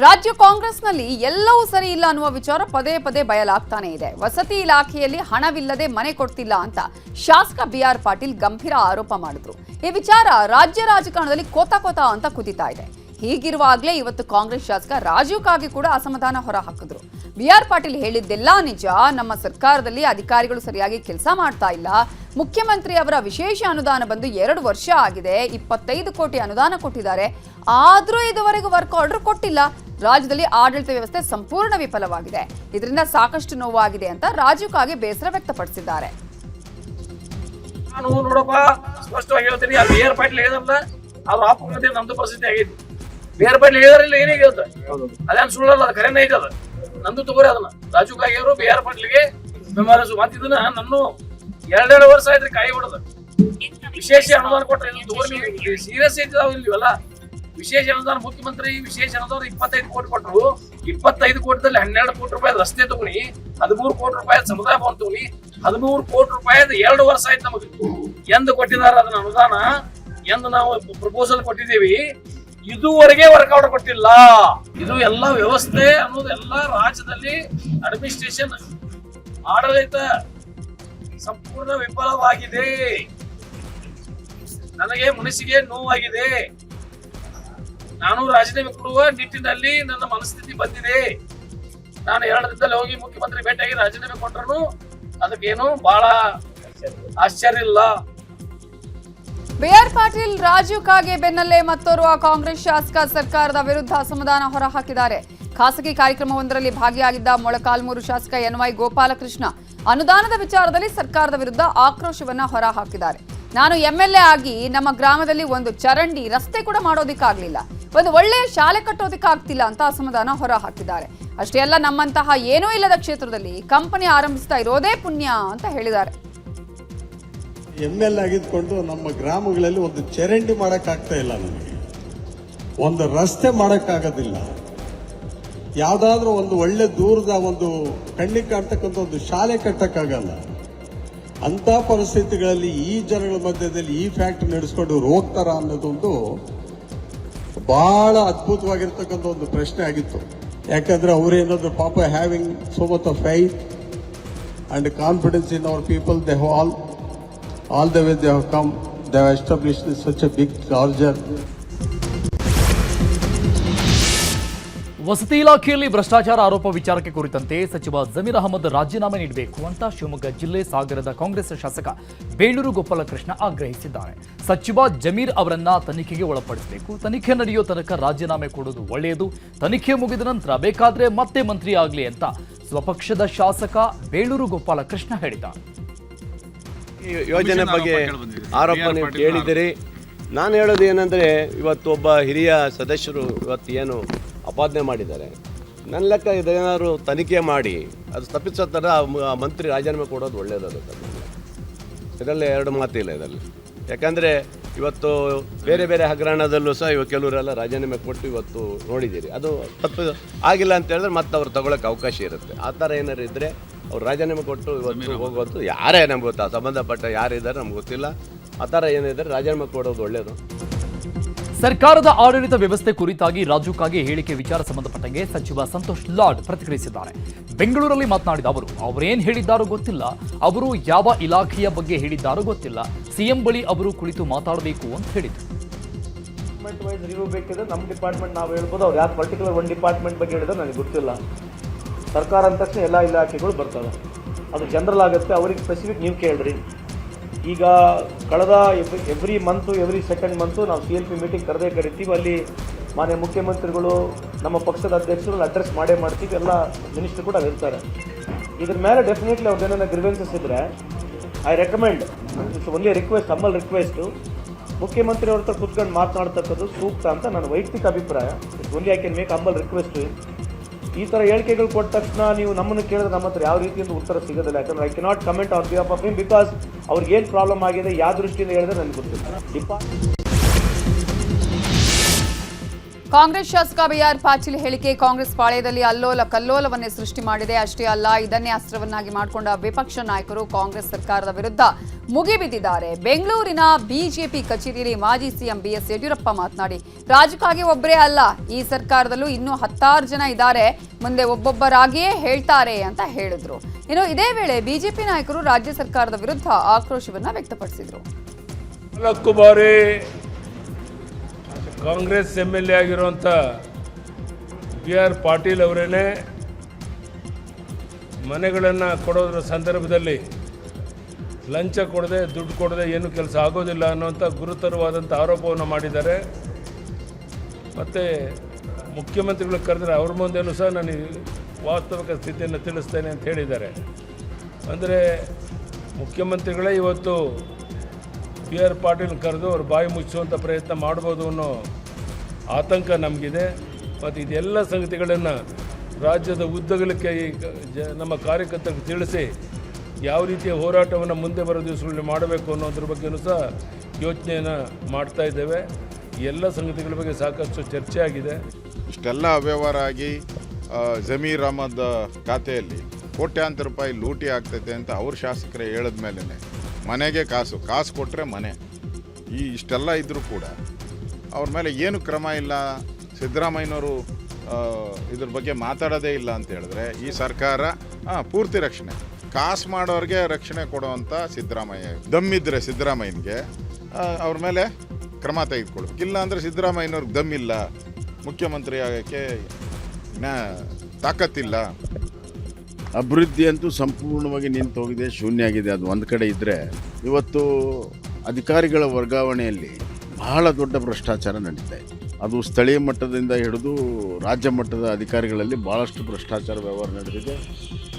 ರಾಜ್ಯ ಕಾಂಗ್ರೆಸ್ನಲ್ಲಿ ಎಲ್ಲವೂ ಸರಿ ಇಲ್ಲ ಅನ್ನುವ ವಿಚಾರ ಪದೇ ಪದೇ ಬಯಲಾಗ್ತಾನೆ ಇದೆ. ವಸತಿ ಇಲಾಖೆಯಲ್ಲಿ ಹಣವಿಲ್ಲದೆ ಮನೆ ಕೊಡ್ತಿಲ್ಲ ಅಂತ ಶಾಸಕ ಬಿಆರ್ ಪಾಟೀಲ್ ಗಂಭೀರ ಆರೋಪ ಮಾಡಿದ್ರು. ಈ ವಿಚಾರ ರಾಜ್ಯ ರಾಜಕಾರಣದಲ್ಲಿ ಕೋತ ಅಂತ ಕುದಿತಾ ಇದೆ. ಹೀಗಿರುವಾಗಲೇ ಇವತ್ತು ಕಾಂಗ್ರೆಸ್ ಶಾಸಕ ರಾಜೀವ್ ಕಾಗೆ ಕೂಡ ಅಸಮಾಧಾನ ಹೊರ ಹಾಕಿದ್ರು. ಬಿಆರ್ ಪಾಟೀಲ್ ಹೇಳಿದ್ದೆಲ್ಲ ನಿಜ, ನಮ್ಮ ಸರ್ಕಾರದಲ್ಲಿ ಅಧಿಕಾರಿಗಳು ಸರಿಯಾಗಿ ಕೆಲಸ ಮಾಡ್ತಾ ಇಲ್ಲ, ಮುಖ್ಯಮಂತ್ರಿ ಅವರ ವಿಶೇಷ ಅನುದಾನ ಬಂದು 2 ವರ್ಷ ಆಗಿದೆ, 25 ಕೋಟಿ ಅನುದಾನ ಕೊಟ್ಟಿದ್ದಾರೆ, ಆದ್ರೂ ಇದುವರೆಗೂ ವರ್ಕ್ ಆರ್ಡರ್ ಕೊಟ್ಟಿಲ್ಲ, ರಾಜ್ಯದಲ್ಲಿ ಆಡಳಿತ ವ್ಯವಸ್ಥೆ ಸಂಪೂರ್ಣ ವಿಫಲವಾಗಿದೆ, ಇದರಿಂದ ಸಾಕಷ್ಟು ನೋವಾಗಿದೆ ಅಂತ ರಾಜೀವ್ ಕಾಗೆ ಬೇಸರ ವ್ಯಕ್ತಪಡಿಸಿದ್ದಾರೆ. ನಾನು ನೋಡಪ್ಪ ಸ್ಪಷ್ಟವಾಗಿ ಹೇಳ್ತೀನಿ, ಆ ಬಿಆರ್ ಪಾಟೀಲ್ ಹೇಳಿದ್ರಲ್ಲ ಅವ್ರ ಆಪುಕತೆ ನಮ್ದು ಪರಿಸ್ಥಿತಿ ಆಗೈತಿ. ಬಿಆರ್ ಪಾಟೀಲ್ ಹೇಳಿದ್ರಿಲ್ಲ ಏನೇ ಹೇಳ್ತ ಅದೇನು ಸುಳ್ಳಲ್ಲ, ಅದು ಕರೆನೇ ಐತದ. ನಂದು ತಗೋರಿ ಅದನ್ನ. ರಾಜೀವ್ ಕಾಗೆ ಅವರು ಬಿಆರ್ ಪಾಟೀಲ್ಗೆ ಬೆಂಬಲಿಸು ಮಾತಿದ್ದನ್ನ ನನ್ನ 2 ವರ್ಷ ಆಯ್ತ್ರಿ ಕಾಯಿ ಹೊಡೆದ. ವಿಶೇಷ ಅನುದಾನ ಕೊಟ್ರೆ ಸೀರಿಯಸ್ ಐತಿದಾವ ಇಲ್ವಲ್ಲ. ವಿಶೇಷ ಅನುದಾನ ಮುಖ್ಯಮಂತ್ರಿ ವಿಶೇಷ ಅನುದಾನ 25 ಕೋಟಿ ಕೊಟ್ಟರು. 25 ಕೋಟಿದಲ್ಲಿ 12 ಕೋಟಿ ರೂಪಾಯಿ ರಸ್ತೆ ತಗೊಂಡಿ, 13 ಕೋಟಿ ರೂಪಾಯಿ ಸಮುದಾಯ ಭವನ ತಗೊಂಡಿ, 13 ಕೋಟಿ ರೂಪಾಯಿ 2 ವರ್ಷ ಆಯ್ತು ನಮಗೆ. ಎಂದು ಕೊಟ್ಟಿದಾರ ಅದನ್ನ ಅನುದಾನ, ಎಂದು ನಾವು ಪ್ರಪೋಸಲ್ ಕೊಟ್ಟಿದ್ದೀವಿ, ಇದುವರೆಗೆ ವರ್ಕ್ ಆರ್ಡರ್ ಕೊಟ್ಟಿಲ್ಲ. ಇದು ಎಲ್ಲ ವ್ಯವಸ್ಥೆ ಅನ್ನೋದೆಲ್ಲ ರಾಜ್ಯದಲ್ಲಿ ಅಡ್ಮಿನಿಸ್ಟ್ರೇಷನ್ ಆಡಳಿತ ಸಂಪೂರ್ಣ ವಿಫಲವಾಗಿದೆ. ನನಗೆ ಮನಸ್ಸಿಗೆ ನೋವಾಗಿದೆ. ನಾನು ರಾಜೀನಾಮೆ ಕೊಡುವ ನಿಟ್ಟಿನಲ್ಲಿ ನನ್ನ ಮನಸ್ಥಿತಿ ಬಂದಿದೆ. ನಾನು 2 ದಿನದಲ್ಲಿ ಹೋಗಿ ಮುಖ್ಯಮಂತ್ರಿ ಭೇಟಿಯಾಗಿ ರಾಜೀನಾಮೆ ಕೊಟ್ಟರು ಅದಕ್ಕೇನು ಬಹಳ ಆಶ್ಚರ್ಯ ಇಲ್ಲ. ಬಿಆರ್ ಪಾಟೀಲ್ ರಾಜೀವ್ ಕಾಗೆ ಬೆನ್ನಲ್ಲೇ ಮತ್ತೋರ್ವ ಕಾಂಗ್ರೆಸ್ ಶಾಸಕ ಸರ್ಕಾರದ ವಿರುದ್ಧ ಅಸಮಾಧಾನ ಹೊರ ಹಾಕಿದ್ದಾರೆ. ಖಾಸಗಿ ಕಾರ್ಯಕ್ರಮವೊಂದರಲ್ಲಿ ಭಾಗಿಯಾಗಿದ್ದ ಮೊಳಕಾಲ್ಮೂರು ಶಾಸಕ ಎನ್ವೈ ಗೋಪಾಲಕೃಷ್ಣ ಅನುದಾನದ ವಿಚಾರದಲ್ಲಿ ಸರ್ಕಾರದ ವಿರುದ್ಧ ಆಕ್ರೋಶವನ್ನ ಹೊರ ಹಾಕಿದ್ದಾರೆ. ನಾನು ಎಂಎಲ್ಎ ಆಗಿ ನಮ್ಮ ಗ್ರಾಮದಲ್ಲಿ ಒಂದು ಚರಂಡಿ ರಸ್ತೆ ಕೂಡ ಮಾಡೋದಿಕ್ಕಾಗ್ಲಿಲ್ಲ, ಒಂದು ಒಳ್ಳೆಯ ಶಾಲೆ ಕಟ್ಟೋದಿಕ್ಕಾಗ್ತಿಲ್ಲ ಅಂತ ಅಸಮಾಧಾನ ಹೊರ ಹಾಕಿದ್ದಾರೆ. ಅಷ್ಟೇ ಅಲ್ಲ, ನಮ್ಮಂತಹ ಏನೂ ಇಲ್ಲದ ಕ್ಷೇತ್ರದಲ್ಲಿ ಕಂಪನಿ ಆರಂಭಿಸ್ತಾ ಇರೋದೇ ಪುಣ್ಯ ಅಂತ ಹೇಳಿದ್ದಾರೆ. ಎಂಎಲ್ಎ ಆಗಿದ್ಕೊಂಡು ನಮ್ಮ ಗ್ರಾಮಗಳಲ್ಲಿ ಒಂದು ಚರಂಡಿ ಮಾಡೋಕ್ಕಾಗ್ತಾ ಇಲ್ಲ, ನಮಗೆ ಒಂದು ರಸ್ತೆ ಮಾಡೋಕ್ಕಾಗೋದಿಲ್ಲ, ಯಾವುದಾದ್ರೂ ಒಂದು ಒಳ್ಳೆ ದೂರದ ಒಂದು ಕಣ್ಣಿಗೆ ಕಾಣ್ತಕ್ಕಂಥ ಒಂದು ಶಾಲೆ ಕಟ್ಟಕ್ಕಾಗಲ್ಲ. ಅಂತ ಪರಿಸ್ಥಿತಿಗಳಲ್ಲಿ ಈ ಜನಗಳ ಮಧ್ಯದಲ್ಲಿ ಈ ಫ್ಯಾಕ್ಟ್ರಿ ನಡೆಸ್ಕೊಂಡು ಹೋಗ್ತಾರ ಅನ್ನೋದೊಂದು ಬಹಳ ಅದ್ಭುತವಾಗಿರ್ತಕ್ಕಂಥ ಒಂದು ಪ್ರಶ್ನೆ ಆಗಿತ್ತು. ಯಾಕಂದ್ರೆ ಅವರೇನಾದ್ರು ಪಾಪ having so much of faith and confidence in our people, they have all the way they have come, they have established such a big larger. ವಸತಿ ಇಲಾಖೆಯಲ್ಲಿ ಭ್ರಷ್ಟಾಚಾರ ಆರೋಪ ವಿಚಾರಕ್ಕೆ ಕುರಿತಂತೆ ಸಚಿವ ಜಮೀರ್ ಅಹಮದ್ ರಾಜೀನಾಮೆ ನೀಡಬೇಕು ಅಂತ ಶಿವಮೊಗ್ಗ ಜಿಲ್ಲೆ ಸಾಗರದ ಕಾಂಗ್ರೆಸ್ ಶಾಸಕ ಬೇಳೂರು ಗೋಪಾಲಕೃಷ್ಣ ಆಗ್ರಹಿಸಿದ್ದಾರೆ. ಸಚಿವ ಜಮೀರ್ ಅವರನ್ನ ತನಿಖೆಗೆ ಒಳಪಡಿಸಬೇಕು, ತನಿಖೆ ನಡೆಯೋ ತನಕ ರಾಜೀನಾಮೆ ಕೊಡೋದು ಒಳ್ಳೆಯದು, ತನಿಖೆ ಮುಗಿದ ನಂತರ ಬೇಕಾದ್ರೆ ಮತ್ತೆ ಮಂತ್ರಿ ಆಗಲಿ ಅಂತ ಸ್ವಪಕ್ಷದ ಶಾಸಕ ಬೇಳೂರು ಗೋಪಾಲಕೃಷ್ಣ ಹೇಳಿದ್ದಾರೆ. ಯೋಜನೆ ಬಗ್ಗೆ ಆರೋಪ ನೀವು ಕೇಳಿದಿರಿ. ನಾನು ಹೇಳೋದು ಏನಂದರೆ, ಇವತ್ತು ಒಬ್ಬ ಹಿರಿಯ ಸದಸ್ಯರು ಇವತ್ತು ಏನು ಅಪಾದನೆ ಮಾಡಿದ್ದಾರೆ, ನನ್ನ ಲೆಕ್ಕ ಇದೇನಾದ್ರು ತನಿಖೆ ಮಾಡಿ ಅದು ತಪ್ಪಿಸೋ ಥರ ಮಂತ್ರಿ ರಾಜೀನಾಮೆ ಕೊಡೋದು ಒಳ್ಳೆಯದಾಗುತ್ತೆ. ಇದರಲ್ಲಿ 2 ಮಾತಿಲ್ಲ ಇದರಲ್ಲಿ. ಯಾಕಂದರೆ ಇವತ್ತು ಬೇರೆ ಬೇರೆ ಹಗರಣದಲ್ಲೂ ಸಹ ಕೆಲವರೆಲ್ಲ ರಾಜೀನಾಮೆ ಕೊಟ್ಟು ಇವತ್ತು ನೋಡಿದ್ದೀರಿ. ಅದು ತಪ್ಪು ಆಗಿಲ್ಲ ಅಂತ ಹೇಳಿದ್ರೆ ಮತ್ತೆ ಅವ್ರು ತಗೊಳ್ಳೋಕೆ ಅವಕಾಶ ಇರುತ್ತೆ. ಆ ಥರ ಏನಾರು ಇದ್ದರೆ ಅವ್ರು ರಾಜೀನಾಮೆ ಕೊಟ್ಟು ಇವತ್ತು ಹೋಗೋದು, ಯಾರೇ ನಮ್ಗೆ ಗೊತ್ತಾ, ಸಂಬಂಧಪಟ್ಟ ಯಾರಿದ್ದಾರೆ ನಮ್ಗೆ ಗೊತ್ತಿಲ್ಲ, ಆ ಥರ ಏನಿದ್ದಾರೆ ರಾಜೀನಾಮೆ ಕೊಡೋದು ಒಳ್ಳೆಯದು. ಸರ್ಕಾರದ ಆಡಳಿತ ವ್ಯವಸ್ಥೆ ಕುರಿತಾಗಿ ರಾಜೀವ್ ಕಾಗೆ ಹೇಳಿಕೆ ವಿಚಾರ ಸಂಬಂಧಪಟ್ಟಂಗೆ ಸಚಿವ ಸಂತೋಷ್ ಲಾಡ್ ಪ್ರತಿಕ್ರಿಯಿಸಿದ್ದಾರೆ. ಬೆಂಗಳೂರಲ್ಲಿ ಮಾತನಾಡಿದ ಅವರು, ಅವರೇನು ಹೇಳಿದ್ದಾರೋ ಗೊತ್ತಿಲ್ಲ, ಅವರು ಯಾವ ಇಲಾಖೆಯ ಬಗ್ಗೆ ಹೇಳಿದ್ದಾರೋ ಗೊತ್ತಿಲ್ಲ, ಸಿಎಂ ಬಳಿ ಅವರು ಕುಳಿತು ಮಾತಾಡಬೇಕು ಅಂತ ಹೇಳಿದರು. ಡಿಪಾರ್ಟ್ಮೆಂಟ್ ವೈಸ್ ರಿವ್ಯೂ ಬೇಕಿದ್ರೆ ನಮ್ಮ ಡಿಪಾರ್ಟ್ಮೆಂಟ್ ನಾವು ಹೇಳ್ಬೋದು, ಅವ್ರು ಯಾವ ಪರ್ಟಿಕ್ಯುಲರ್ ಒಂದು ಡಿಪಾರ್ಟ್ಮೆಂಟ್ ಬಗ್ಗೆ ಹೇಳಿದ್ರೆ ನನಗೆ ಗೊತ್ತಿಲ್ಲ. ಸರ್ಕಾರ ಅಂದ ತಕ್ಷಣ ಎಲ್ಲ ಇಲಾಖೆಗಳು ಬರ್ತವೆ, ಅದು ಜನರಲ್ ಆಗುತ್ತೆ. ಅವ್ರಿಗೆ ಸ್ಪೆಸಿಫಿಕ್ ನೀವು ಕೇಳ್ರಿ. ಈಗ ಕಳೆದ every month every second month ನಾವು CLP ಮೀಟಿಂಗ್ ಕರಿತೀವಿ. ಅಲ್ಲಿ ಮಾನ್ಯ ಮುಖ್ಯಮಂತ್ರಿಗಳು, ನಮ್ಮ ಪಕ್ಷದ ಅಧ್ಯಕ್ಷರು ಅಡ್ರೆಸ್ ಮಾಡ್ತೀವಿ, ಎಲ್ಲ ಮಿನಿಸ್ಟರ್ ಕೂಡ ಇರ್ತಾರೆ. ಇದ್ರ ಮೇಲೆ ಡೆಫಿನೆಟ್ಲಿ ಅವ್ರದ್ದೇನೋ ಗ್ರಿವೆನ್ಸಸ್ ಇದ್ದರೆ I recommend, only request, humble request, ಮುಖ್ಯಮಂತ್ರಿ ಅವ್ರ ಹತ್ರ ಕೂತ್ಕೊಂಡು ಮಾತನಾಡ್ತಕ್ಕದ್ದು ಸೂಕ್ತ ಅಂತ ನನ್ನ ವೈಯಕ್ತಿಕ ಅಭಿಪ್ರಾಯ. Only I can make humble request. ಈ ಥರ ಹೇಳಿಕೆಗಳು ಕೊಟ್ಟ ತಕ್ಷಣ ನೀವು ನಮ್ಮನ್ನು ಕೇಳಿದ್ರೆ ನಮ್ಮ ಹತ್ರ ಯಾವ ರೀತಿಯಿಂದ ಉತ್ತರ ಸಿಗೋದಿಲ್ಲ. ಯಾಕಂದರೆ I cannot comment on behalf of him, because ಅವ್ರಿಗೆ ಏನು ಪ್ರಾಬ್ಲಮ್ ಆಗಿದೆ, ಯಾವ ದೃಷ್ಟಿಯಿಂದ ಹೇಳಿದ್ರೆ ನನಗೆ ಗೊತ್ತಿಲ್ಲ. ಕಾಂಗ್ರೆಸ್ ಶಾಸಕ ಬಿಆರ್ ಪಾಟೀಲ್ ಹೇಳಿಕೆ ಕಾಂಗ್ರೆಸ್ ಪಾಳೆಯದಲ್ಲಿ ಅಲ್ಲೋಲ ಕಲ್ಲೋಲವನ್ನೇ ಸೃಷ್ಟಿ ಮಾಡಿದೆ. ಅಷ್ಟೇ ಅಲ್ಲ, ಇದನ್ನೇ ಅಸ್ತ್ರವನ್ನಾಗಿ ಮಾಡಿಕೊಂಡ ವಿಪಕ್ಷ ನಾಯಕರು ಕಾಂಗ್ರೆಸ್ ಸರ್ಕಾರದ ವಿರುದ್ಧ ಮುಗಿಬಿದ್ದಿದ್ದಾರೆ. ಬೆಂಗಳೂರಿನ ಬಿಜೆಪಿ ಕಚೇರಿಯಲ್ಲಿ ಮಾಜಿ ಸಿಎಂ ಬಿಎಸ್ ಯಡಿಯೂರಪ್ಪ ಮಾತನಾಡಿ, ರಾಜಕಾಗಿ ಒಬ್ಬರೇ ಅಲ್ಲ, ಈ ಸರ್ಕಾರದಲ್ಲೂ ಇನ್ನೂ 10 ಜನ ಇದ್ದಾರೆ, ಮುಂದೆ ಒಬ್ಬೊಬ್ಬರಾಗಿಯೇ ಹೇಳ್ತಾರೆ ಅಂತ ಹೇಳಿದ್ರು. ಇನ್ನು ಇದೇ ವೇಳೆ ಬಿಜೆಪಿ ನಾಯಕರು ರಾಜ್ಯ ಸರ್ಕಾರದ ವಿರುದ್ಧ ಆಕ್ರೋಶವನ್ನ ವ್ಯಕ್ತಪಡಿಸಿದ್ರು. 4 ಬಾರಿ ಕಾಂಗ್ರೆಸ್ MLA ಆಗಿರುವಂಥ BR ಪಾಟೀಲ್ ಅವರೇನೆ ಮನೆಗಳನ್ನು ಕೊಡೋದ್ರ ಸಂದರ್ಭದಲ್ಲಿ ಲಂಚ ಕೊಡದೆ, ದುಡ್ಡು ಕೊಡದೆ ಏನು ಕೆಲಸ ಆಗೋದಿಲ್ಲ ಅನ್ನುವಂಥ ಗುರುತರವಾದಂಥ ಆರೋಪವನ್ನು ಮಾಡಿದ್ದಾರೆ. ಮತ್ತು ಮುಖ್ಯಮಂತ್ರಿಗಳು ಕರೆದ್ರೆ ಅವ್ರ ಮುಂದೆನೂ ಸಹ ನಾನು ವಾಸ್ತವಿಕ ಸ್ಥಿತಿಯನ್ನು ತಿಳಿಸ್ತೇನೆ ಅಂತ ಹೇಳಿದ್ದಾರೆ. ಅಂದರೆ ಮುಖ್ಯಮಂತ್ರಿಗಳೇ ಇವತ್ತು BR ಪಾಟೀಲ್ ಕರೆದು ಅವ್ರು ಬಾಯಿ ಮುಚ್ಚುವಂಥ ಪ್ರಯತ್ನ ಮಾಡ್ಬೋದು ಅನ್ನೋ ಆತಂಕ ನಮಗಿದೆ. ಮತ್ತು ಇದೆಲ್ಲ ಸಂಗತಿಗಳನ್ನು ರಾಜ್ಯದ ಉದ್ದಗಲಕ್ಕೆ ನಮ್ಮ ಕಾರ್ಯಕರ್ತರಿಗೆ ತಿಳಿಸಿ ಯಾವ ರೀತಿಯ ಹೋರಾಟವನ್ನು ಮುಂದೆ ಬರೋ ದಿವಸಗಳಲ್ಲಿ ಮಾಡಬೇಕು ಅನ್ನೋದ್ರ ಬಗ್ಗೆಯೂ ಸಹ ಯೋಚನೆಯನ್ನು ಮಾಡ್ತಾ ಇದ್ದೇವೆ. ಎಲ್ಲ ಸಂಗತಿಗಳ ಬಗ್ಗೆ ಸಾಕಷ್ಟು ಚರ್ಚೆ ಆಗಿದೆ. ಇಷ್ಟೆಲ್ಲ ಅವ್ಯವಹಾರ ಆಗಿ ಜಮೀರ್ ಅಹಮದ್ ಖಾತೆಯಲ್ಲಿ ಕೋಟ್ಯಾಂತರ ರೂಪಾಯಿ ಲೂಟಿ ಆಗ್ತೈತೆ ಅಂತ ಅವ್ರ ಶಾಸಕರೇ ಹೇಳಿದ ಮೇಲೇ ಮನೆಗೆ ಕಾಸು ಕೊಟ್ಟರೆ ಮನೆ, ಇಷ್ಟೆಲ್ಲ ಇದ್ದರೂ ಕೂಡ ಅವ್ರ ಮೇಲೆ ಏನು ಕ್ರಮ ಇಲ್ಲ. ಸಿದ್ದರಾಮಯ್ಯನವರು ಇದ್ರ ಬಗ್ಗೆ ಮಾತಾಡೋದೇ ಇಲ್ಲ ಅಂತ ಹೇಳಿದ್ರೆ ಈ ಸರ್ಕಾರ ಪೂರ್ತಿ ರಕ್ಷಣೆ, ಕಾಸು ಮಾಡೋರಿಗೆ ರಕ್ಷಣೆ ಕೊಡುವಂಥ ಸಿದ್ದರಾಮಯ್ಯ ದಮ್ಮಿದ್ರೆ ಸಿದ್ದರಾಮಯ್ಯನಿಗೆ ಅವ್ರ ಮೇಲೆ ಕ್ರಮ ತೆಗೆದುಕೊಳ್ಬೇಕು. ಇಲ್ಲ ಅಂದರೆ ಸಿದ್ದರಾಮಯ್ಯನವ್ರಿಗೆ ದಮ್ಮಿಲ್ಲ, ಮುಖ್ಯಮಂತ್ರಿ ಆಗೋಕ್ಕೆ ತಾಕತ್ತಿಲ್ಲ. ಅಭಿವೃದ್ಧಿ ಅಂತೂ ಸಂಪೂರ್ಣವಾಗಿ ನಿಂತು ಹೋಗಿದೆ, ಶೂನ್ಯ ಆಗಿದೆ. ಅದು ಒಂದು ಕಡೆ ಇದ್ದರೆ, ಇವತ್ತು ಅಧಿಕಾರಿಗಳ ವರ್ಗಾವಣೆಯಲ್ಲಿ ಬಹಳ ದೊಡ್ಡ ಭ್ರಷ್ಟಾಚಾರ ನಡೀತಾ ಇದೆ. ಅದು ಸ್ಥಳೀಯ ಮಟ್ಟದಿಂದ ಹಿಡಿದು ರಾಜ್ಯ ಮಟ್ಟದ ಅಧಿಕಾರಿಗಳಲ್ಲಿ ಭಾಳಷ್ಟು ಭ್ರಷ್ಟಾಚಾರ ವ್ಯವಹಾರ ನಡೆದಿದೆ.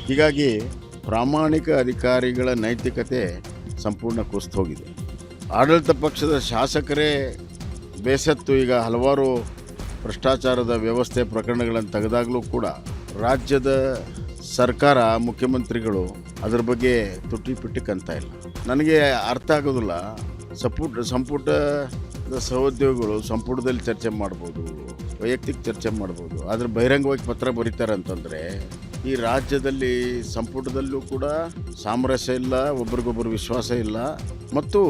ಹೀಗಾಗಿ ಪ್ರಾಮಾಣಿಕ ಅಧಿಕಾರಿಗಳ ನೈತಿಕತೆ ಸಂಪೂರ್ಣ ಕುಸಿದು ಹೋಗಿದೆ. ಆಡಳಿತ ಪಕ್ಷದ ಶಾಸಕರೇ ಬೇಸತ್ತು ಈಗ ಹಲವಾರು ಭ್ರಷ್ಟಾಚಾರದ ವ್ಯವಸ್ಥೆ ಪ್ರಕರಣಗಳನ್ನು ತೆಗೆದಾಗಲೂ ಕೂಡ ರಾಜ್ಯದ ಸರ್ಕಾರ, ಮುಖ್ಯಮಂತ್ರಿಗಳು ಅದರ ಬಗ್ಗೆ ತುಟಿ ಕಂತ ಇಲ್ಲ. ನನಗೆ ಅರ್ಥ ಆಗೋದಿಲ್ಲ. ಸಂಪುಟದ ಸಹೋದ್ಯೋಗಿಗಳು ಸಂಪುಟದಲ್ಲಿ ಚರ್ಚೆ ಮಾಡ್ಬೋದು, ವೈಯಕ್ತಿಕ ಚರ್ಚೆ ಮಾಡ್ಬೋದು, ಆದರೆ ಬಹಿರಂಗವಾಗಿ ಪತ್ರ ಬರೀತಾರೆ ಅಂತಂದರೆ ಈ ರಾಜ್ಯದಲ್ಲಿ ಸಂಪುಟದಲ್ಲೂ ಕೂಡ ಸಾಮರಸ್ಯ ಇಲ್ಲ, ಒಬ್ರಿಗೊಬ್ಬರು ವಿಶ್ವಾಸ ಇಲ್ಲ, ಮತ್ತು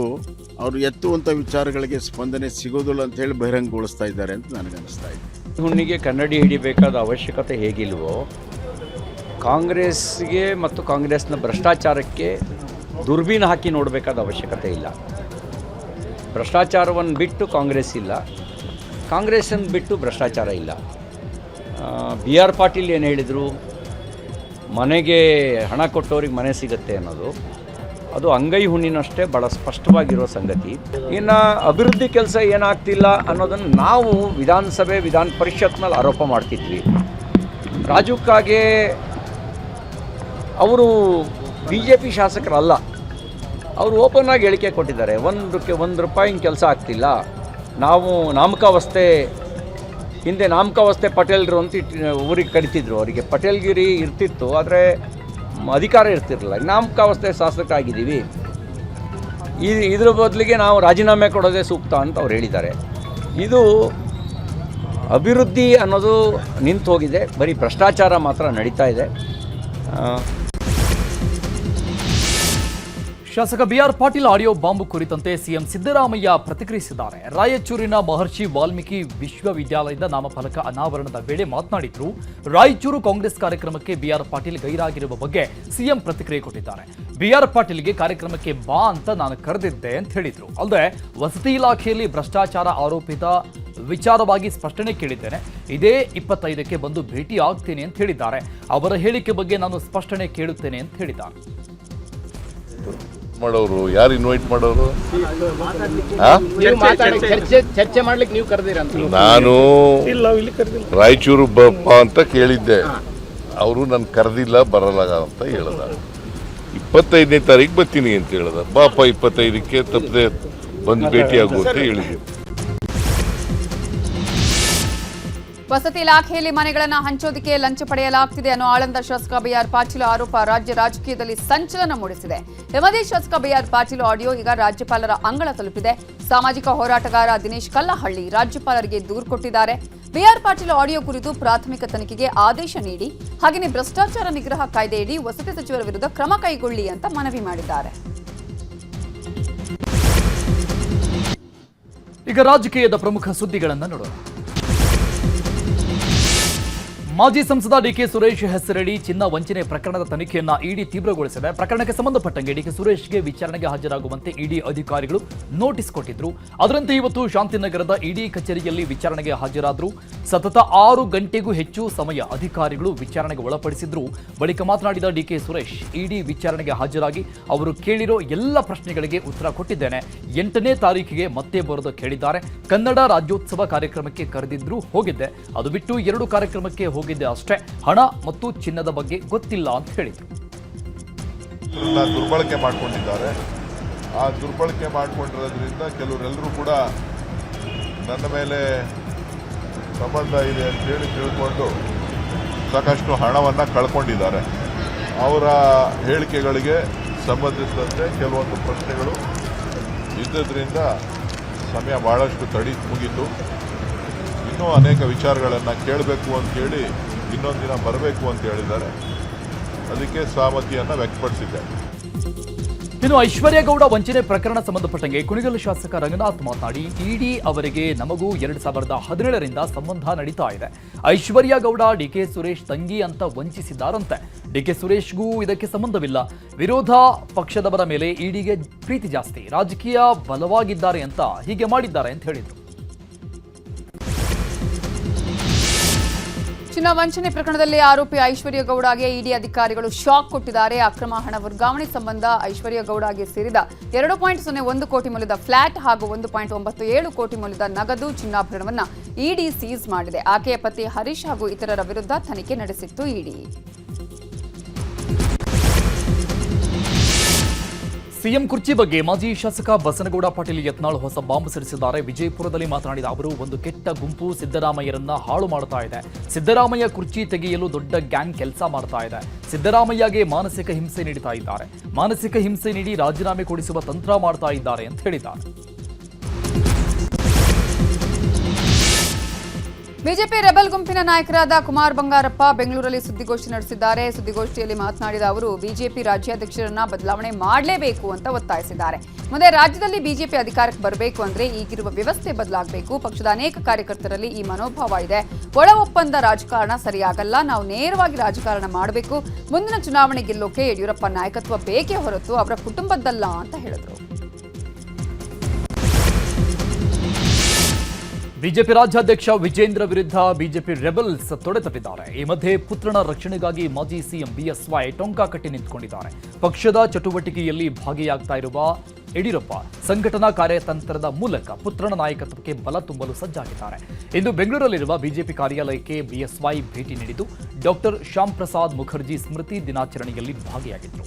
ಅವರು ಎತ್ತುವಂಥ ವಿಚಾರಗಳಿಗೆ ಸ್ಪಂದನೆ ಸಿಗೋದಿಲ್ಲ ಅಂಥೇಳಿ ಬಹಿರಂಗಗೊಳಿಸ್ತಾ ಇದ್ದಾರೆ ಅಂತ ನನಗನ್ನಿಸ್ತಾ ಇದೆ. ಹುಣ್ಣಿಗೆ ಕನ್ನಡಿ ಹಿಡಿಬೇಕಾದ ಅವಶ್ಯಕತೆ ಹೇಗಿಲ್ವೋ, ಕಾಂಗ್ರೆಸ್ಗೆ ಮತ್ತು ಕಾಂಗ್ರೆಸ್ನ ಭ್ರಷ್ಟಾಚಾರಕ್ಕೆ ದುರ್ಬೀನು ಹಾಕಿ ನೋಡಬೇಕಾದ ಅವಶ್ಯಕತೆ ಇಲ್ಲ. ಭ್ರಷ್ಟಾಚಾರವನ್ನು ಬಿಟ್ಟು ಕಾಂಗ್ರೆಸ್ ಇಲ್ಲ, ಕಾಂಗ್ರೆಸ್ಸನ್ನು ಬಿಟ್ಟು ಭ್ರಷ್ಟಾಚಾರ ಇಲ್ಲ. BR ಪಾಟೀಲ್ ಏನು ಹೇಳಿದರು, ಮನೆಗೆ ಹಣ ಕೊಟ್ಟವ್ರಿಗೆ ಮನೆ ಸಿಗುತ್ತೆ ಅನ್ನೋದು, ಅದು ಅಂಗೈ ಹುಣ್ಣಿನಷ್ಟೇ ಭಾಳ ಸ್ಪಷ್ಟವಾಗಿರೋ ಸಂಗತಿ. ಇನ್ನು ಅಭಿವೃದ್ಧಿ ಕೆಲಸ ಏನಾಗ್ತಿಲ್ಲ ಅನ್ನೋದನ್ನು ನಾವು ವಿಧಾನಸಭೆ ವಿಧಾನ ಪರಿಷತ್ನಲ್ಲಿ ಆರೋಪ ಮಾಡ್ತಿದ್ವಿ. ರಾಜು ಕಾಗೆ ಅವರು BJP ಶಾಸಕರಲ್ಲ, ಅವರು ಓಪನ್ ಆಗಿ ಹೇಳಿಕೆ ಕೊಟ್ಟಿದ್ದಾರೆ. ಒಂದು ರೂಪಾಯಿ ಕೆಲಸ ಆಗ್ತಿಲ್ಲ, ನಾವು ಹಿಂದೆ ನಾಮಕಾವಸ್ಥೆ ಪಟೇಲ್ರು ಅಂತ ಊರಿಗೆ ಕರಿತಿದ್ರು, ಅವರಿಗೆ ಪಟೇಲ್ಗಿರಿ ಇರ್ತಿತ್ತು, ಆದರೆ ಅಧಿಕಾರ ಇರ್ತಿರಲಿಲ್ಲ. ನಾಮಕಾವಸ್ಥೆ ಶಾಸಕರಾಗಿದ್ದೀವಿ, ಇದ್ರ ಬದಲಿಗೆ ನಾವು ರಾಜೀನಾಮೆ ಕೊಡೋದೇ ಸೂಕ್ತ ಅಂತ ಅವ್ರು ಹೇಳಿದ್ದಾರೆ. ಇದು ಅಭಿವೃದ್ಧಿ ಅನ್ನೋದು ನಿಂತು ಹೋಗಿದೆ, ಬರೀ ಭ್ರಷ್ಟಾಚಾರ ಮಾತ್ರ ನಡೀತಾ ಇದೆ. ಶಾಸಕ BR ಪಾಟೀಲ್ ಆಡಿಯೋ ಬಾಂಬ್ ಕುರಿತಂತೆ ಸಿಎಂ ಸಿದ್ದರಾಮಯ್ಯ ಪ್ರತಿಕ್ರಿಯಿಸಿದ್ದಾರೆ. ರಾಯಚೂರಿನ ಮಹರ್ಷಿ ವಾಲ್ಮೀಕಿ ವಿಶ್ವವಿದ್ಯಾಲಯದ ನಾಮಫಲಕ ಅನಾವರಣದ ವೇಳೆ ಮಾತನಾಡಿದ್ರು. ರಾಯಚೂರು ಕಾಂಗ್ರೆಸ್ ಕಾರ್ಯಕ್ರಮಕ್ಕೆ BR ಪಾಟೀಲ್ ಗೈರಾಗಿರುವ ಬಗ್ಗೆ ಸಿಎಂ ಪ್ರತಿಕ್ರಿಯೆ ಕೊಟ್ಟಿದ್ದಾರೆ. BR ಪಾಟೀಲ್ಗೆ ಕಾರ್ಯಕ್ರಮಕ್ಕೆ ಬಾ ಅಂತ ನಾನು ಕರೆದಿದ್ದೆ ಅಂತ ಹೇಳಿದ್ರು. ಅಲ್ಲದೆ ವಸತಿ ಇಲಾಖೆಯಲ್ಲಿ ಭ್ರಷ್ಟಾಚಾರ ಆರೋಪಿತ ವಿಚಾರವಾಗಿ ಸ್ಪಷ್ಟನೆ ಕೇಳಿದ್ದೇನೆ. ಇದೇ 25ಕ್ಕೆ ಬಂದು ಭೇಟಿ ಆಗ್ತೇನೆ ಅಂತ ಹೇಳಿದ್ದಾರೆ. ಅವರ ಹೇಳಿಕೆ ಬಗ್ಗೆ ನಾನು ಸ್ಪಷ್ಟನೆ ಕೇಳುತ್ತೇನೆ ಅಂತ ಹೇಳಿದ್ದಾರೆ. ಮಾಡೋರು ಯಾರು ಇನ್ವೈಟ್ ಮಾಡೋರು? ನಾನು ರಾಯಚೂರು ಬಪ್ಪ ಅಂತ ಕೇಳಿದ್ದೆ, ಅವರು ನನ್ನ ಕರೆದಿಲ್ಲ, ಬರಲ್ಲ ಅಂತ ಹೇಳ್ದ. 25ನೇ ತಾರೀಕು ಬರ್ತೀನಿ ಅಂತ ಹೇಳ್ದ. ಬಾಪ 25ಕ್ಕೆ ತಪ್ಪದೆ ಬಂದು ಭೇಟಿ ಆಗು ಅಂತ ಹೇಳಿದ್ದೆ. ವಸತಿ ಇಲಾಖೆಯಲ್ಲಿ ಮನೆಗಳನ್ನು ಹಂಚೋದಕ್ಕೆ ಲಂಚ ಪಡೆಯಲಾಗ್ತಿದೆ ಅನ್ನೋ ಆಳಂದ ಶಾಸಕ ಬಿಆರ್ ಪಾಟೀಲ್ ಆರೋಪ ರಾಜ್ಯ ರಾಜಕೀಯದಲ್ಲಿ ಸಂಚಲನ ಮೂಡಿಸಿದೆ. ಎಮದಿ ಶಾಸಕ ಬಿಆರ್ ಪಾಟೀಲ್ ಆಡಿಯೋ ಈಗ ರಾಜ್ಯಪಾಲರ ಅಂಗಳ ತಲುಪಿದೆ. ಸಾಮಾಜಿಕ ಹೋರಾಟಗಾರ ದಿನೇಶ್ ಕಲ್ಲಹಳ್ಳಿ ರಾಜ್ಯಪಾಲರಿಗೆ ದೂರು ಕೊಟ್ಟಿದ್ದಾರೆ. ಬಿಆರ್ ಪಾಟೀಲ್ ಆಡಿಯೋ ಕುರಿತು ಪ್ರಾಥಮಿಕ ತನಿಖೆಗೆ ಆದೇಶ ನೀಡಿ, ಹಾಗೆಯೇ ಭ್ರಷ್ಟಾಚಾರ ನಿಗ್ರಹ ಕಾಯ್ದೆಯಡಿ ವಸತಿ ಸಚಿವರ ವಿರುದ್ಧ ಕ್ರಮ ಕೈಗೊಳ್ಳಿ ಅಂತ ಮನವಿ ಮಾಡಿದ್ದಾರೆ. ಈಗ ರಾಜಕೀಯದ ಪ್ರಮುಖ ಸುದ್ದಿಗಳನ್ನು ನೋಡೋಣ. ಮಾಜಿ ಸಂಸದ ಡಿಕೆ ಸುರೇಶ್ ಹೆಸರಡಿ ಚಿನ್ನ ವಂಚನೆ ಪ್ರಕರಣದ ತನಿಖೆಯನ್ನ ಇಡಿ ತೀವ್ರಗೊಳಿಸಿದೆ. ಪ್ರಕರಣಕ್ಕೆ ಸಂಬಂಧಪಟ್ಟಂಗೆ ಡಿಕೆ ಸುರೇಶ್ಗೆ ವಿಚಾರಣೆಗೆ ಹಾಜರಾಗುವಂತೆ ಇಡಿ ಅಧಿಕಾರಿಗಳು ನೋಟಿಸ್ ಕೊಟ್ಟಿದ್ರು. ಅದರಂತೆ ಇವತ್ತು ಶಾಂತಿನಗರದ ಇಡಿ ಕಚೇರಿಯಲ್ಲಿ ವಿಚಾರಣೆಗೆ ಹಾಜರಾದರು. ಸತತ 6 ಗಂಟೆಗೂ ಹೆಚ್ಚು ಸಮಯ ಅಧಿಕಾರಿಗಳು ವಿಚಾರಣೆಗೆ ಒಳಪಡಿಸಿದ್ರು. ಬಳಿಕ ಮಾತನಾಡಿದ ಡಿಕೆ ಸುರೇಶ್, ಇಡಿ ವಿಚಾರಣೆಗೆ ಹಾಜರಾಗಿ ಅವರು ಕೇಳಿರೋ ಎಲ್ಲ ಪ್ರಶ್ನೆಗಳಿಗೆ ಉತ್ತರ ಕೊಟ್ಟಿದ್ದೇನೆ. 8ನೇ ತಾರೀಕಿಗೆ ಮತ್ತೆ ಬರೋದು ಕೇಳಿದ್ದಾರೆ. ಕನ್ನಡ ರಾಜ್ಯೋತ್ಸವ ಕಾರ್ಯಕ್ರಮಕ್ಕೆ ಕರೆದಿದ್ರು, ಹೋಗಿದ್ದೆ. ಅದು ಬಿಟ್ಟು 2 ಕಾರ್ಯಕ್ರಮಕ್ಕೆ ಹೋಗಿದ್ದೆ ಅಷ್ಟೇ. ಹಣ ಮತ್ತು ಚಿನ್ನದ ಬಗ್ಗೆ ಗೊತ್ತಿಲ್ಲ ಅಂತ ಹೇಳಿದ್ರು. ದುರ್ಬಳಕೆ ಮಾಡಿಕೊಂಡಿದ್ದಾರೆ. ಆ ದುರ್ಬಳಕೆ ಮಾಡಿಕೊಂಡಿರೋದ್ರಿಂದ ಕೆಲವರೆಲ್ಲರೂ ಕೂಡ ನನ್ನ ಮೇಲೆ ಸಂಬಂಧ ಇದೆ ಅಂತೇಳಿ ತಿಳ್ಕೊಂಡು ಸಾಕಷ್ಟು ಹಣವನ್ನು ಕಳ್ಕೊಂಡಿದ್ದಾರೆ. ಅವರ ಹೇಳಿಕೆಗಳಿಗೆ ಸಂಬಂಧಿಸಿದಂತೆ ಕೆಲವೊಂದು ಪ್ರಶ್ನೆಗಳು ಇದ್ದದ್ರಿಂದ ಸಮಯ ಬಹಳಷ್ಟು ಮುಗೀತು. ಇನ್ನೂ ಅನೇಕ ವಿಚಾರಗಳನ್ನು ಕೇಳಬೇಕು ಅಂತೇಳಿ ಇನ್ನೊಂದು ದಿನ ಬರಬೇಕು ಅಂತ ಹೇಳಿದ್ದಾರೆ. ಅದಕ್ಕೆ ಸಹಮತಿಯನ್ನು ವ್ಯಕ್ತಪಡಿಸಿದ್ದಾರೆ. ಇನ್ನು ಐಶ್ವರ್ಯ ಗೌಡ ವಂಚನೆ ಪ್ರಕರಣ ಸಂಬಂಧಪಟ್ಟಂಗೆ ಕುಣಿಗಲ್ ಶಾಸಕ ರಂಗನಾಥ್ ಮಾತನಾಡಿ, ಇಡಿ ಅವರಿಗೆ ನಮಗೂ 2017ರಿಂದ ಸಂಬಂಧ ನಡೀತಾ ಇದೆ. ಐಶ್ವರ್ಯ ಗೌಡ ಡಿಕೆ ಸುರೇಶ್ ತಂಗಿ ಅಂತ ವಂಚಿಸಿದ್ದಾರಂತೆ. ಡಿಕೆ ಸುರೇಶ್ಗೂ ಇದಕ್ಕೆ ಸಂಬಂಧವಿಲ್ಲ. ವಿರೋಧ ಪಕ್ಷದವರ ಮೇಲೆ ಇಡಿಗೆ ಪ್ರೀತಿ ಜಾಸ್ತಿ, ರಾಜಕೀಯ ಬಲವಾಗಿದ್ದಾರೆ ಅಂತ ಹೀಗೆ ಮಾಡಿದ್ದಾರೆ ಅಂತ ಹೇಳಿದರು. ಚಿನ್ನ ವಂಚನೆ ಪ್ರಕರಣದಲ್ಲಿ ಆರೋಪಿ ಐಶ್ವರ್ಯ ಗೌಡಗೆ ಇಡಿ ಅಧಿಕಾರಿಗಳು ಶಾಕ್ ಕೊಟ್ಟಿದ್ದಾರೆ. ಅಕ್ರಮ ಹಣ ವರ್ಗಾವಣೆ ಸಂಬಂಧ ಐಶ್ವರ್ಯ ಗೌಡಗೆ ಸೇರಿದ 2.01 ಕೋಟಿ ಮೌಲ್ಯದ ಫ್ಲಾಟ್ ಹಾಗೂ 1.97 ಕೋಟಿ ಮೌಲ್ಯದ ನಗದು ಚಿನ್ನಾಭರಣವನ್ನು ಇಡಿ ಸೀಸ್ ಮಾಡಿದೆ. ಆಕೆಯ ಪತಿ ಹರೀಶ್ ಹಾಗೂ ಇತರರ ವಿರುದ್ಧ ತನಿಖೆ ನಡೆಸಿತ್ತು ಇಡಿ. ಸಿಎಂ ಕುರ್ಚಿ ಬಗ್ಗೆ ಮಾಜಿ ಶಾಸಕ ಬಸನಗೌಡ ಪಾಟೀಲ್ ಯತ್ನಾಳ್ ಹೊಸ ಬಾಂಬ್ ಸಿಡಿಸಿದ್ದಾರೆ. ವಿಜಯಪುರದಲ್ಲಿ ಮಾತನಾಡಿದ ಅವರು, ಒಂದು ಕೆಟ್ಟ ಗುಂಪು ಸಿದ್ದರಾಮಯ್ಯರನ್ನ ಹಾಳು ಮಾಡ್ತಾ ಇದೆ. ಸಿದ್ದರಾಮಯ್ಯ ಕುರ್ಚಿ ತೆಗೆಯಲು ದೊಡ್ಡ ಗ್ಯಾಂಗ್ ಕೆಲಸ ಮಾಡ್ತಾ ಇದೆ. ಸಿದ್ದರಾಮಯ್ಯಗೆ ಮಾನಸಿಕ ಹಿಂಸೆ ನೀಡ್ತಾ ಇದ್ದಾರೆ. ಮಾನಸಿಕ ಹಿಂಸೆ ನೀಡಿ ರಾಜೀನಾಮೆ ಕೊಡಿಸುವ ತಂತ್ರ ಮಾಡ್ತಾ ಇದ್ದಾರೆ ಅಂತ ಹೇಳಿದ್ದಾರೆ. ಬಿಜೆಪಿ ರೆಬಲ್ ಗುಂಪಿನ ನಾಯಕರಾದ ಕುಮಾರ್ ಬಂಗಾರಪ್ಪ ಬೆಂಗಳೂರಲ್ಲಿ ಸುದ್ದಿಗೋಷ್ಠಿ ನಡೆಸಿದ್ದಾರೆ. ಸುದ್ದಿಗೋಷ್ಠಿಯಲ್ಲಿ ಮಾತನಾಡಿದ ಅವರು, ಬಿಜೆಪಿ ರಾಜ್ಯಾಧ್ಯಕ್ಷರನ್ನ ಬದಲಾವಣೆ ಮಾಡಲೇಬೇಕು ಅಂತ ಒತ್ತಾಯಿಸಿದ್ದಾರೆ. ಮುಂದೆ ರಾಜ್ಯದಲ್ಲಿ ಬಿಜೆಪಿ ಅಧಿಕಾರಕ್ಕೆ ಬರಬೇಕು ಅಂದ್ರೆ ಈಗಿರುವ ವ್ಯವಸ್ಥೆ ಬದಲಾಗಬೇಕು. ಪಕ್ಷದ ಅನೇಕ ಕಾರ್ಯಕರ್ತರಲ್ಲಿ ಈ ಮನೋಭಾವ ಇದೆ. ಒಳ ಒಪ್ಪಂದ ರಾಜಕಾರಣ ಸರಿಯಾಗಲ್ಲ. ನಾವು ನೇರವಾಗಿ ರಾಜಕಾರಣ ಮಾಡಬೇಕು. ಮುಂದಿನ ಚುನಾವಣೆ ಗೆಲ್ಲೋಕೆ ಯಡಿಯೂರಪ್ಪ ನಾಯಕತ್ವ ಬೇಕೇ ಹೊರತು ಅವರ ಕುಟುಂಬದ್ದಲ್ಲ ಅಂತ ಹೇಳಿದರು. ಬಿಜೆಪಿ ರಾಜ್ಯಾಧ್ಯಕ್ಷ ವಿಜೇಂದ್ರ ವಿರುದ್ಧ ಬಿಜೆಪಿ ರೆಬಲ್ಸ್ ತೊಡೆತಟ್ಟಿದ್ದಾರೆ. ಈ ಮಧ್ಯೆ ಪುತ್ರನ ರಕ್ಷಣೆಗಾಗಿ ಮಾಜಿ ಸಿಎಂ ಬಿಎಸ್ವೈ ಟೊಂಕ ಕಟ್ಟಿ ನಿಂತುಕೊಂಡಿದ್ದಾರೆ. ಪಕ್ಷದ ಚಟುವಟಿಕೆಯಲ್ಲಿ ಭಾಗಿಯಾಗ್ತಾ ಇರುವ ಯಡಿಯೂರಪ್ಪ ಸಂಘಟನಾ ಕಾರ್ಯತಂತ್ರದ ಮೂಲಕ ಪುತ್ರನ ನಾಯಕತ್ವಕ್ಕೆ ಬಲ ತುಂಬಲು ಸಜ್ಜಾಗಿದ್ದಾರೆ. ಇಂದು ಬೆಂಗಳೂರಲ್ಲಿರುವ ಬಿಜೆಪಿ ಕಾರ್ಯಾಲಯಕ್ಕೆ ಬಿಎಸ್ವೈ ಭೇಟಿ ನೀಡಿದ್ದು ಡಾಕ್ಟರ್ ಶ್ಯಾಮ್ ಪ್ರಸಾದ್ ಮುಖರ್ಜಿ ಸ್ಮೃತಿ ದಿನಾಚರಣೆಯಲ್ಲಿ ಭಾಗಿಯಾಗಿದ್ದರು.